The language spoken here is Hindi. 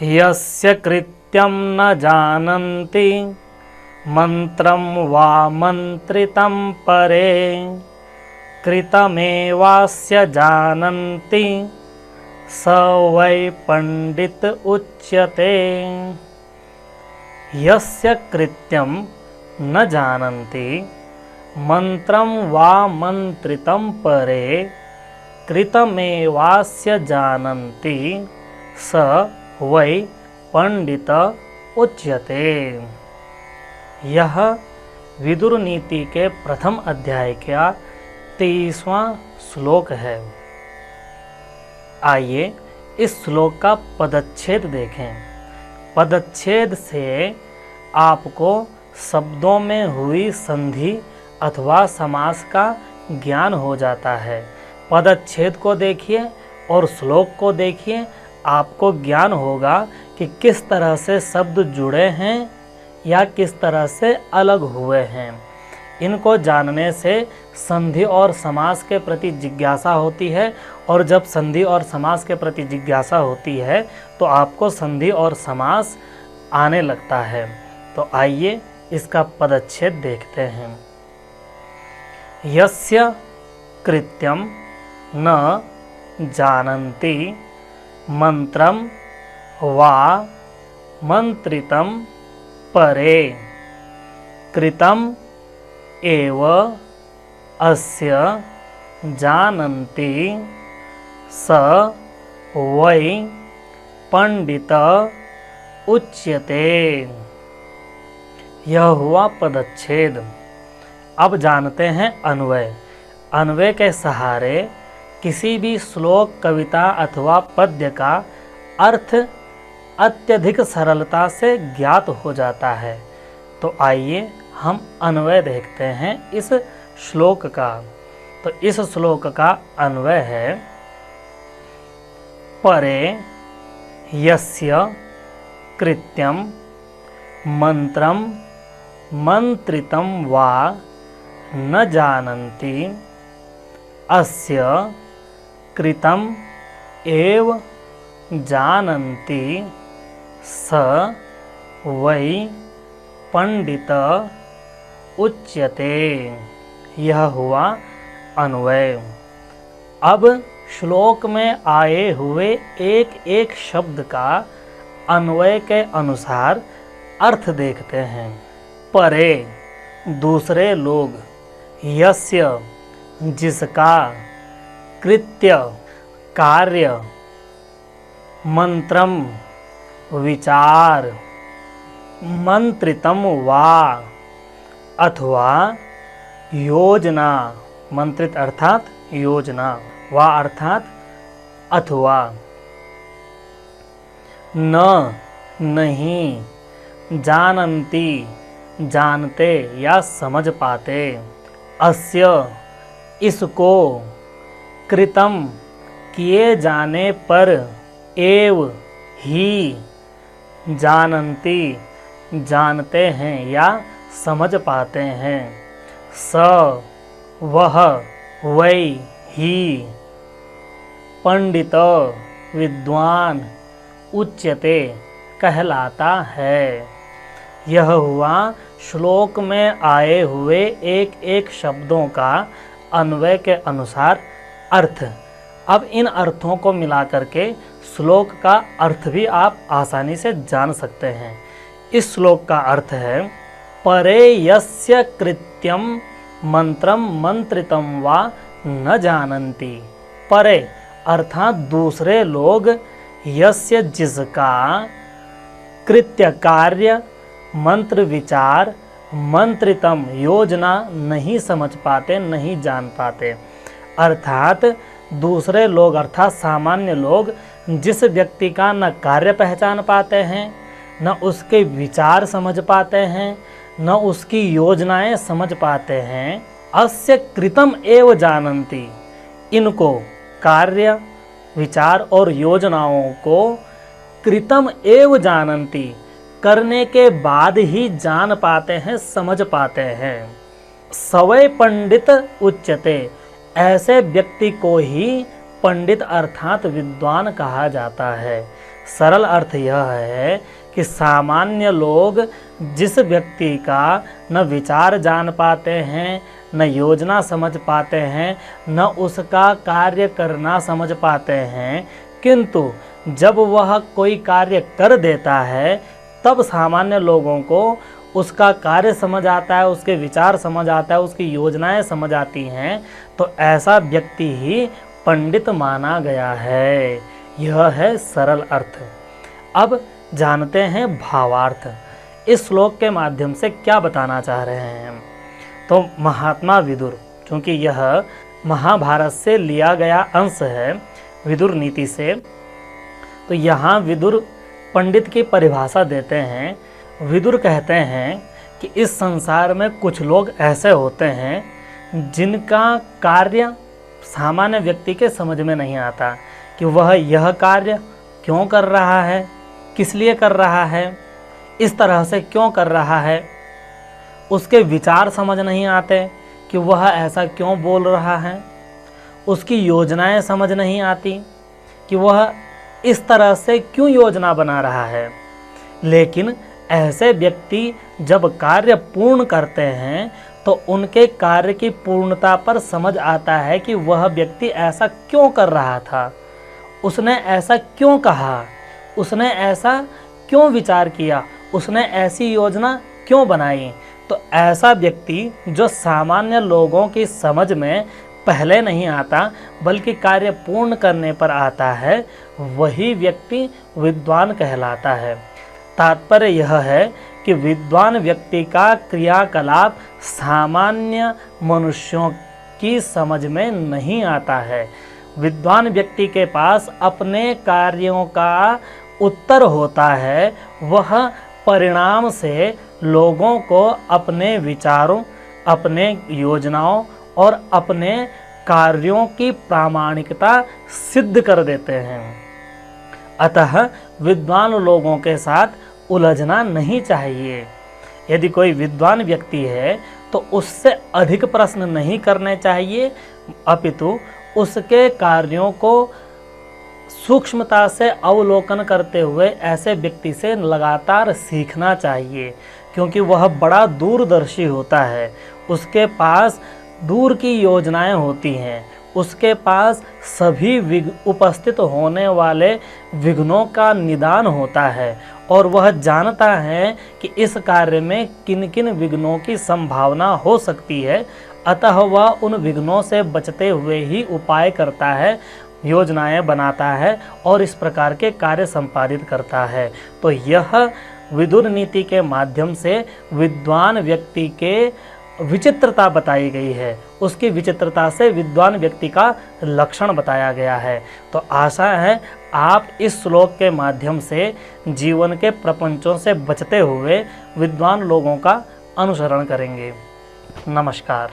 यस्य कृत्यं न जानन्ति मंत्रं वा मंत्रितं परे कृतमेवास्य जानन्ति स वै पंडित उच्यते। यस्य कृत्यं न जानन्ति मंत्रं वा मंत्रितं परे कृतमेवास्य जानन्ति स वै पंडित उच्यते। यह विदुर नीति के प्रथम अध्याय का 23वां श्लोक है। आइए इस श्लोक का पदच्छेद देखें। पदच्छेद से आपको शब्दों में हुई संधि अथवा समास का ज्ञान हो जाता है। पदच्छेद को देखिए और श्लोक को देखिए, आपको ज्ञान होगा कि किस तरह से शब्द जुड़े हैं या किस तरह से अलग हुए हैं। इनको जानने से संधि और समास के प्रति जिज्ञासा होती है, और जब संधि और समास के प्रति जिज्ञासा होती है तो आपको संधि और समास आने लगता है। तो आइए इसका पदच्छेद देखते हैं। यस्य कृत्यं न जानन्ति मंत्रं वा मंत्रितं परे कृतम् एव अस्य जानन्ति स वै पंडित उच्यते। यह हुआ पदच्छेद। अब जानते हैं अन्वय। अन्वय के सहारे किसी भी श्लोक, कविता अथवा पद्य का अर्थ अत्यधिक सरलता से ज्ञात हो जाता है। तो आइए हम अन्वय देखते हैं इस श्लोक का। तो इस श्लोक का अन्वय है, परे यस्य कृत्यं मंत्रं मंत्रितं वा न जानन्ति अस्य कृतम् एव जानन्ति स वै पंडित उच्यते। यह हुआ अन्वय। अब श्लोक में आए हुए एक एक शब्द का अन्वय के अनुसार अर्थ देखते हैं। परे दूसरे लोग, यस्य जिसका, कृत्य कार्य, मंत्रम विचार, मंत्रितम वा अथवा योजना, मंत्रित अर्थात योजना, वा अर्थात अथवा, न नहीं, जानन्ति जानते या समझ पाते, अस्य इसको, कृतम किए जाने पर, एव ही जानन्ति जानते हैं या समझ पाते हैं, स वह वै ही पंडित विद्वान उच्यते कहलाता है। यह हुआ श्लोक में आए हुए एक एक शब्दों का अन्वय के अनुसार अर्थ। अब इन अर्थों को मिलाकर के श्लोक का अर्थ भी आप आसानी से जान सकते हैं। इस श्लोक का अर्थ है, परे यस्य कृत्यं मंत्रं मंत्रितं वा न जानन्ति। परे अर्थात दूसरे लोग, यस्य जिसका, कृत्य कार्य, मंत्र विचार, मंत्रितम योजना नहीं समझ पाते, नहीं जान पाते। अर्थात दूसरे लोग अर्थात सामान्य लोग जिस व्यक्ति का न कार्य पहचान पाते हैं, न उसके विचार समझ पाते हैं, न उसकी योजनाएं समझ पाते हैं, अस्य कृतम एव जानन्ति, इनको कार्य, विचार और योजनाओं को कृतम एव जानन्ति करने के बाद ही जान पाते हैं, समझ पाते हैं। सवै पंडित उच्यते, ऐसे व्यक्ति को ही पंडित अर्थात विद्वान कहा जाता है। सरल अर्थ यह है कि सामान्य लोग जिस व्यक्ति का न विचार जान पाते हैं, न योजना समझ पाते हैं, न उसका कार्य करना समझ पाते हैं, किंतु जब वह कोई कार्य कर देता है तब सामान्य लोगों को उसका कार्य समझ आता है, उसके विचार समझ आता है, उसकी योजनाएं समझ आती हैं, तो ऐसा व्यक्ति ही पंडित माना गया है। यह है सरल अर्थ। अब जानते हैं भावार्थ। इस श्लोक के माध्यम से क्या बताना चाह रहे हैं? तो महात्मा विदुर, क्योंकि यह महाभारत से लिया गया अंश है, विदुर नीति से, तो यहाँ विदुर पंडित की परिभाषा देते हैं। विदुर कहते हैं कि इस संसार में कुछ लोग ऐसे होते हैं जिनका कार्य सामान्य व्यक्ति के समझ में नहीं आता कि वह यह कार्य क्यों कर रहा है, किस लिए कर रहा है, इस तरह से क्यों कर रहा है। उसके विचार समझ नहीं आते कि वह ऐसा क्यों बोल रहा है। उसकी योजनाएं समझ नहीं आती कि वह इस तरह से क्यों योजना बना रहा है। लेकिन ऐसे व्यक्ति जब कार्य पूर्ण करते हैं तो उनके कार्य की पूर्णता पर समझ आता है कि वह व्यक्ति ऐसा क्यों कर रहा था, उसने ऐसा क्यों कहा, उसने ऐसा क्यों विचार किया, उसने ऐसी योजना क्यों बनाई। तो ऐसा व्यक्ति जो सामान्य लोगों की समझ में पहले नहीं आता बल्कि कार्य पूर्ण करने पर आता है, वही व्यक्ति विद्वान कहलाता है। तात्पर्य यह है कि विद्वान व्यक्ति का क्रियाकलाप सामान्य मनुष्यों की समझ में नहीं आता है। विद्वान व्यक्ति के पास अपने कार्यों का उत्तर होता है। वह परिणाम से लोगों को अपने विचारों, अपने योजनाओं और अपने कार्यों की प्रामाणिकता सिद्ध कर देते हैं। अतः विद्वान लोगों के साथ उलझना नहीं चाहिए। यदि कोई विद्वान व्यक्ति है तो उससे अधिक प्रश्न नहीं करने चाहिए, अपितु उसके कार्यों को सूक्ष्मता से अवलोकन करते हुए ऐसे व्यक्ति से लगातार सीखना चाहिए, क्योंकि वह बड़ा दूरदर्शी होता है। उसके पास दूर की योजनाएं होती हैं, उसके पास सभी उपस्थित होने वाले विघ्नों का निदान होता है और वह जानता है कि इस कार्य में किन किन विघ्नों की संभावना हो सकती है। अतः वह उन विघ्नों से बचते हुए ही उपाय करता है, योजनाएं बनाता है और इस प्रकार के कार्य संपादित करता है। तो यह विदुर नीति के माध्यम से विद्वान व्यक्ति के विचित्रता बताई गई है। उसकी विचित्रता से विद्वान व्यक्ति का लक्षण बताया गया है। तो आशा है आप इस श्लोक के माध्यम से जीवन के प्रपंचों से बचते हुए विद्वान लोगों का अनुसरण करेंगे। नमस्कार।